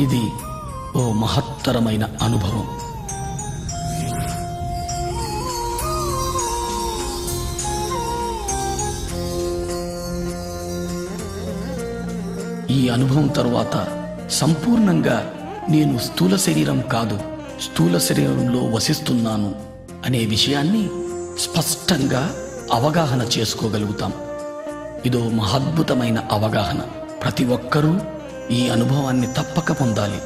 ఇది ఓ మహత్తరమైన అనుభవం. ఈ అనుభవం తరువాత సంపూర్ణంగా నేను స్థూల శరీరం కాదు, స్థూల శరీరంలో వసిస్తున్నాను అనే విషయాన్ని స్పష్టంగా అవగాహన చేసుకోగలుగుతాం. ఇదో మహద్భుతమైన అవగాహన. ప్రతి ఒక్కరూ ఈ అనుభవాన్ని తప్పక పొందాలి.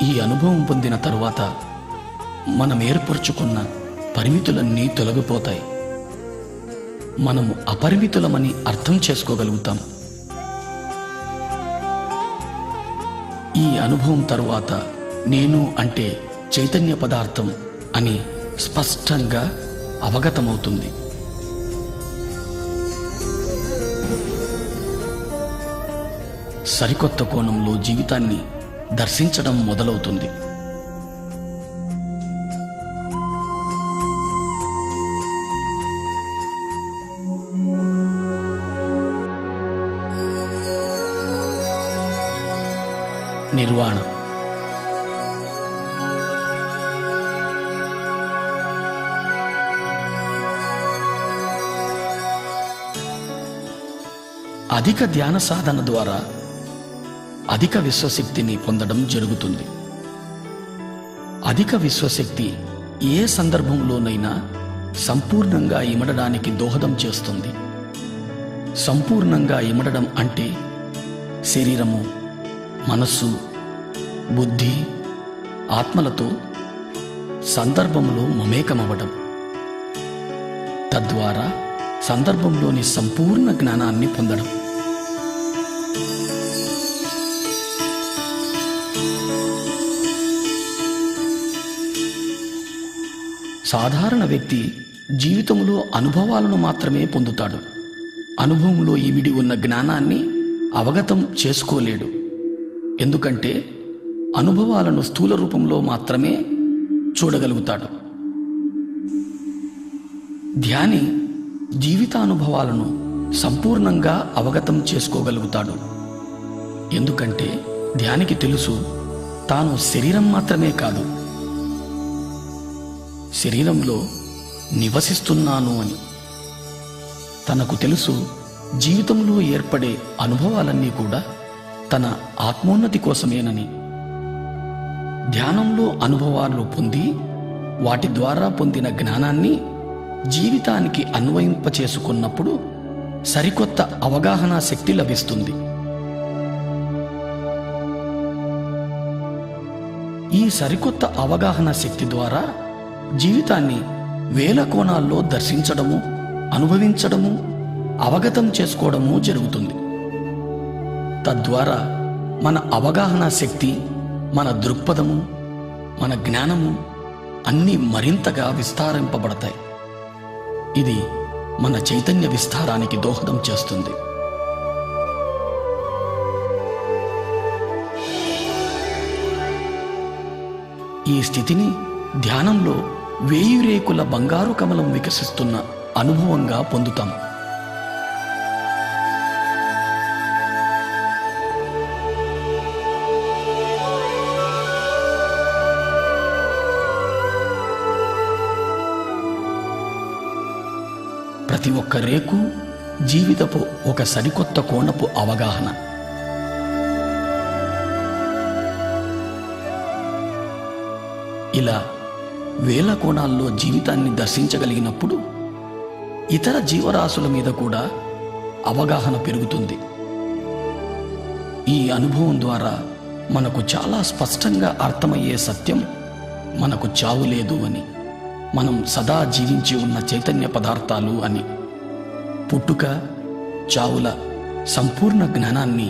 ఈ అనుభవం పొందిన తరువాత మనం ఏర్పరచుకున్న పరిమితులన్నీ తొలగిపోతాయి. మనము అపరిమితులమని అర్థం చేసుకోగలుగుతాం. ఈ అనుభవం తరువాత నేను అంటే చైతన్య పదార్థం అని స్పష్టంగా అవగతమవుతుంది. సరికొత్త కోణంలో జీవితాన్ని దర్శించడం మొదలవుతుంది. నిర్వాణ. అధిక ధ్యాన సాధన ద్వారా అధిక విశ్వశక్తిని పొందడం జరుగుతుంది. అధిక విశ్వశక్తి ఏ సందర్భంలోనైనా సంపూర్ణంగా ఇమడడానికి దోహదం చేస్తుంది. సంపూర్ణంగా ఇమడడం అంటే శరీరము, మనస్సు, బుద్ధి, ఆత్మలతో సందర్భంలో మమేకమవ్వడం, తద్వారా సందర్భంలోని సంపూర్ణ జ్ఞానాన్ని పొందడం. సాధారణ వ్యక్తి జీవితంలో అనుభవాలను మాత్రమే పొందుతాడు. అనుభవంలో ఇమిడి ఉన్న జ్ఞానాన్ని అవగతం చేసుకోలేడు. ఎందుకంటే అనుభవాలను స్థూల రూపంలో మాత్రమే చూడగలుగుతాడు. ధ్యాని జీవితానుభవాలను సంపూర్ణంగా అవగతం చేసుకోగలుగుతాడు. ఎందుకంటే ధ్యానికి తెలుసు తాను శరీరం మాత్రమే కాదు, శరీరంలో నివసిస్తున్నాను అని. తనకు తెలుసు జీవితంలో ఏర్పడే అనుభవాలన్నీ కూడా తన ఆత్మోన్నతి కోసమేనని. ధ్యానంలో అనుభవాలు పొంది వాటి ద్వారా పొందిన జ్ఞానాన్ని జీవితానికి అన్వయింపచేసుకున్నప్పుడు సరికొత్త అవగాహన శక్తి లభిస్తుంది. ఈ సరికొత్త అవగాహన శక్తి ద్వారా జీవితాన్ని వేల కోణాల్లో దర్శించడము, అనుభవించడము, అవగతం చేసుకోవడము జరుగుతుంది. తద్వారా మన అవగాహన శక్తి, మన దృక్పథము, మన జ్ఞానము అన్నీ మరింతగా విస్తారింపబడతాయి. ఇది మన చైతన్య విస్తారానికి దోహదం చేస్తుంది. ఈ స్థితిని ధ్యానంలో 1000 రేకుల బంగారు కమలం వికసిస్తున్న అనుభవంగా పొందుతాం. ప్రతి ఒక్క రేకు జీవితపు ఒక సరికొత్త కోణపు అవగాహన. ఇలా వేల కోణాల్లో జీవితాన్ని దర్శించగలిగినప్పుడు ఇతర జీవరాశుల మీద కూడా అవగాహన పెరుగుతుంది. ఈ అనుభవం ద్వారా మనకు చాలా స్పష్టంగా అర్థమయ్యే సత్యం మనకు చావు లేదు అని, మనం సదా జీవించి ఉన్న చైతన్య పదార్థాలు అని. పుట్టుక, చావుల సంపూర్ణ జ్ఞానాన్ని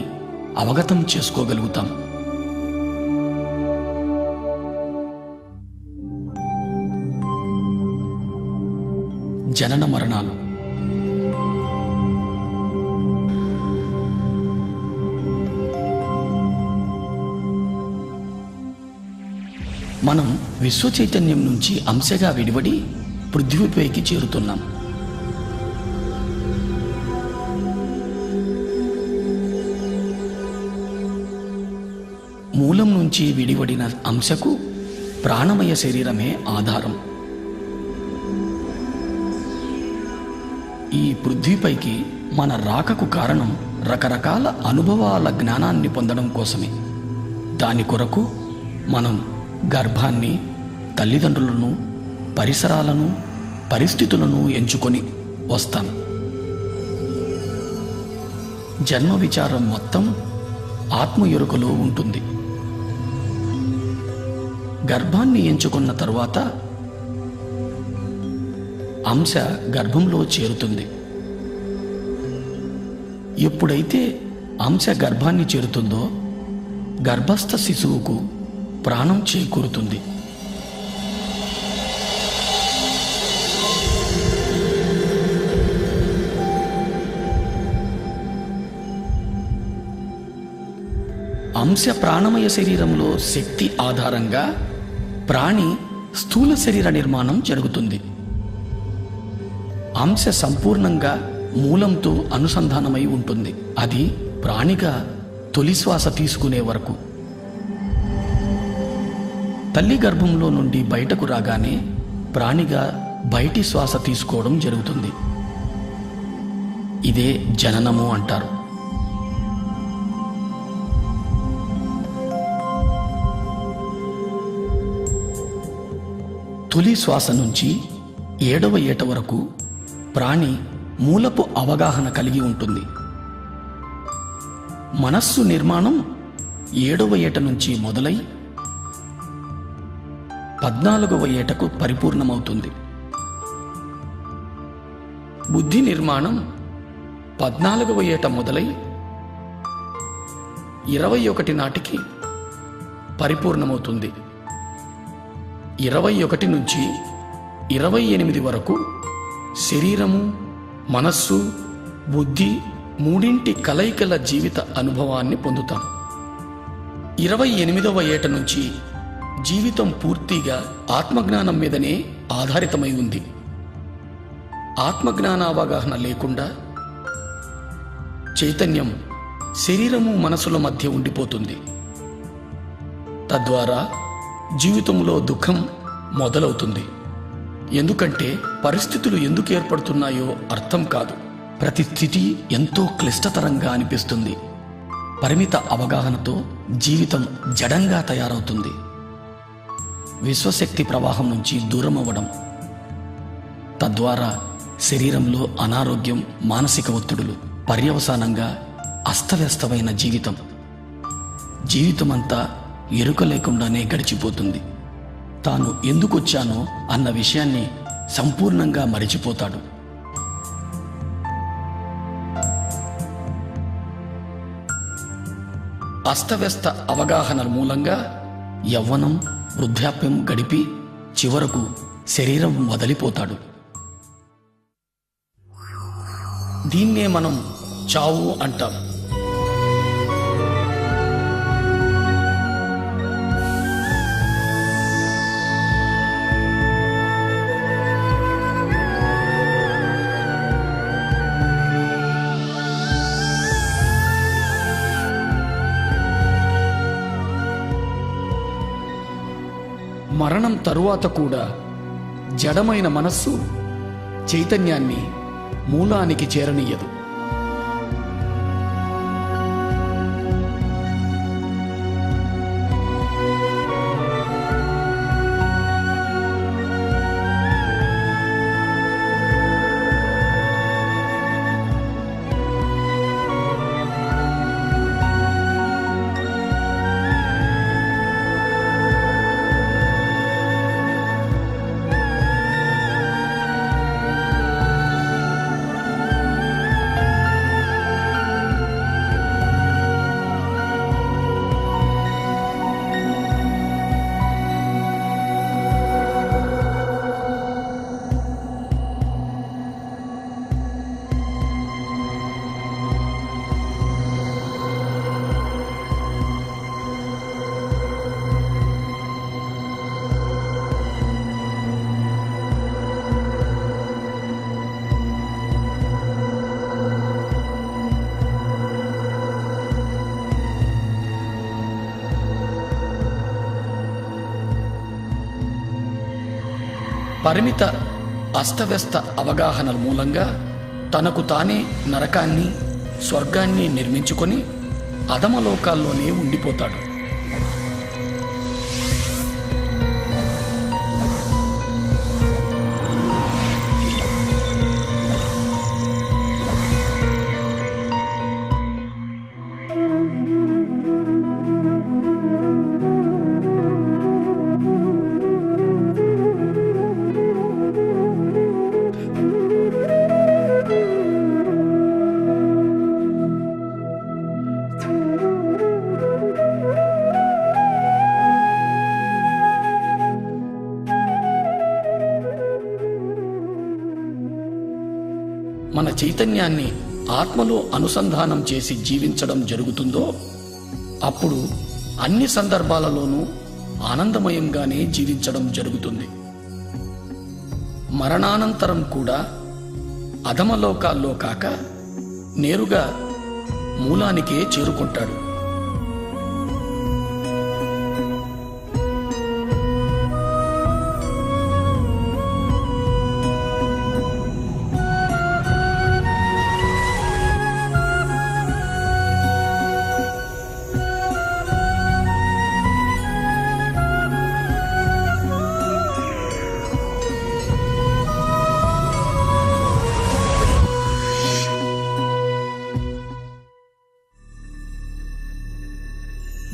అవగతం చేసుకోగలుగుతాం. జనన మరణాలు. మనం విశ్వ చైతన్యం నుంచి అంశగా విడివడి పృథ్వీపైకి చేరుతున్నాం. నుంచి విడివడిన అంశకు ప్రాణమయ శరీరమే ఆధారం. ఈ పృథ్వీపైకి మన రాకకు కారణం రకరకాల అనుభవాల జ్ఞానాన్ని పొందడం కోసమే. దాని కొరకు మనం గర్భాన్ని, తల్లిదండ్రులను, పరిసరాలను, పరిస్థితులను ఎంచుకొని వస్తాం. జన్మ విచారం మొత్తం ఆత్మ ఎరుకలో ఉంటుంది. గర్భాన్ని ఎంచుకున్న తరువాత అంశ గర్భంలో చేరుతుంది. ఎప్పుడైతే అంశ గర్భాన్ని చేరుతుందో గర్భస్థ శిశువుకు ప్రాణం చేకూరుతుంది. అంశ ప్రాణమయ శరీరంలో శక్తి ఆధారంగా ప్రాణి స్థూల శరీర నిర్మాణం జరుగుతుంది. అంశ సంపూర్ణంగా మూలంతో అనుసంధానమై ఉంటుంది. అది ప్రాణిగా తొలి శ్వాస తీసుకునే వరకు. తల్లి గర్భంలో నుండి బయటకు రాగానే ప్రాణిగా బయటి శ్వాస తీసుకోవడం జరుగుతుంది. ఇదే జననము అంటారు. తొలి శ్వాస నుంచి 7వ ఏట వరకు ప్రాణి మూలపు అవగాహన కలిగి ఉంటుంది. మనస్సు నిర్మాణం 7వ ఏట నుంచి మొదలై 14వ ఏటకు పరిపూర్ణమవుతుంది. బుద్ధి నిర్మాణం 14వ ఏట మొదలై 21 నాటికి పరిపూర్ణమవుతుంది. 21 నుంచి 28 వరకు శరీరము, మనస్సు, బుద్ధి మూడింటి కలయికల జీవిత అనుభవాన్ని పొందుతాం. 28వ ఏట నుంచి జీవితం పూర్తిగా ఆత్మజ్ఞానం మీదనే ఆధారితమై ఉంది. ఆత్మజ్ఞాన అవగాహన లేకుండా చైతన్యం శరీరము, మనసుల మధ్య ఉండిపోతుంది. తద్వారా జీవితంలో దుఃఖం మొదలవుతుంది. ఎందుకంటే పరిస్థితులు ఎందుకు ఏర్పడుతున్నాయో అర్థం కాదు. ప్రతి స్థితి ఎంతో క్లిష్టతరంగా అనిపిస్తుంది. పరిమిత అవగాహనతో జీవితం జడంగా తయారవుతుంది. విశ్వశక్తి ప్రవాహం నుంచి దూరం అవ్వడం, తద్వారా శరీరంలో అనారోగ్యం, మానసిక ఒత్తిడులు, పర్యవసానంగా అస్తవ్యస్తమైన జీవితమంతా ఎరుక లేకుండానే గడిచిపోతుంది. తాను ఎందుకొచ్చానో అన్న విషయాన్ని సంపూర్ణంగా మరిచిపోతాడు. అస్తవ్యస్త అవగాహన మూలంగా యవ్వనం, వృద్ధాప్యం గడిపి చివరకు శరీరం వదిలిపోతాడు. దీన్నే మనం చావు అంటాం. మరణం తరువాత కూడా జడమైన మనస్సు చైతన్యాన్ని మూలానికి చేరనీయదు. పరిమిత అస్తవ్యస్త అవగాహనల మూలంగా తనకు తానే నరకాన్ని స్వర్గాన్ని నిర్మించుకొని అధమలోకాల్లోనే ఉండిపోతాడు. మన చైతన్యాన్ని ఆత్మలో అనుసంధానం చేసి జీవించడం జరుగుతుందో అప్పుడు అన్ని సందర్భాలలోనూ ఆనందమయంగానే జీవించడం జరుగుతుంది. మరణానంతరం కూడా అధమలోకాల్లో కాక నేరుగా మూలానికే చేరుకుంటాడు.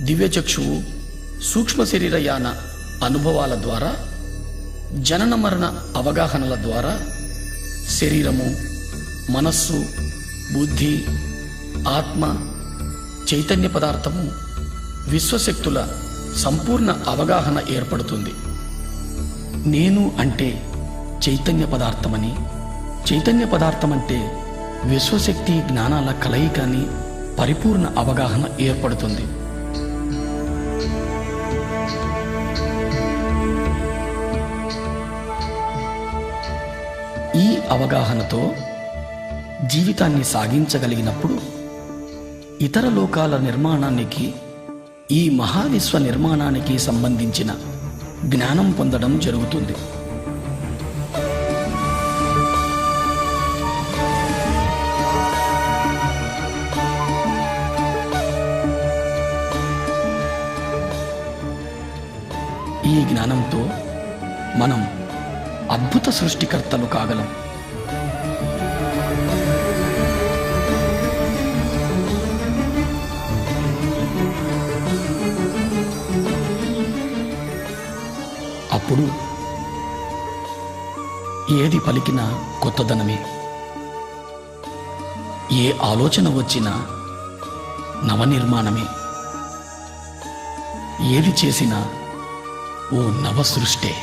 దివ్యచక్షువు సూక్ష్మ శరీరయాన అనుభవాల ద్వారా, జనన మరణ అవగాహనల ద్వారా శరీరము, మనస్సు, బుద్ధి, ఆత్మ, చైతన్య పదార్థము, విశ్వశక్తుల సంపూర్ణ అవగాహన ఏర్పడుతుంది. నేను అంటే చైతన్య పదార్థమని, చైతన్య పదార్థం అంటే విశ్వశక్తి జ్ఞానాల కలయిక అని పరిపూర్ణ అవగాహన ఏర్పడుతుంది. ఈ అవగాహనతో జీవితాన్ని సాగించగలిగినప్పుడు ఇతర లోకాల నిర్మాణానికి, ఈ మహావిశ్వ నిర్మాణానికి సంబంధించిన జ్ఞానం పొందడం జరుగుతుంది. ఈ జ్ఞానంతో మనం అద్భుత సృష్టికర్తలు కాగలం. అప్పుడు ఏది పలికినా కొత్తదనమే, ఏ ఆలోచన వచ్చినా నవనిర్మాణమే, ఏది చేసినా ఓ నవ సృష్టే.